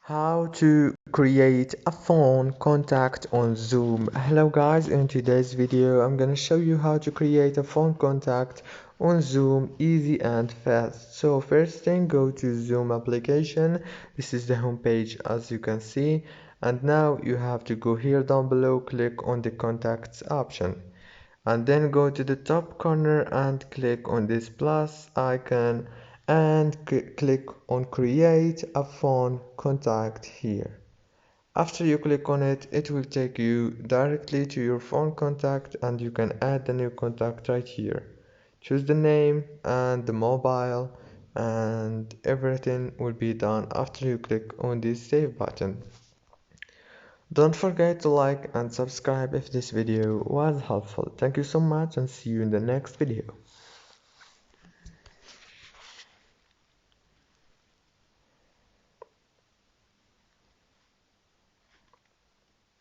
How to create a phone contact on Zoom. Hello guys, in today's video I'm gonna show you how to create a phone contact on Zoom easy and fast. So first thing, go to Zoom application. This is the home page as you can see, and now you have to go here down below, click on the contacts option, and then go to the top corner and click on this plus icon and click on create a phone contact here. After you click on it, it will take you directly to your phone contact and you can add the new contact right here. Choose the name and the mobile and everything will be done after you click on this save button. Don't forget to like and subscribe if this video was helpful. Thank you so much and see you in the next video.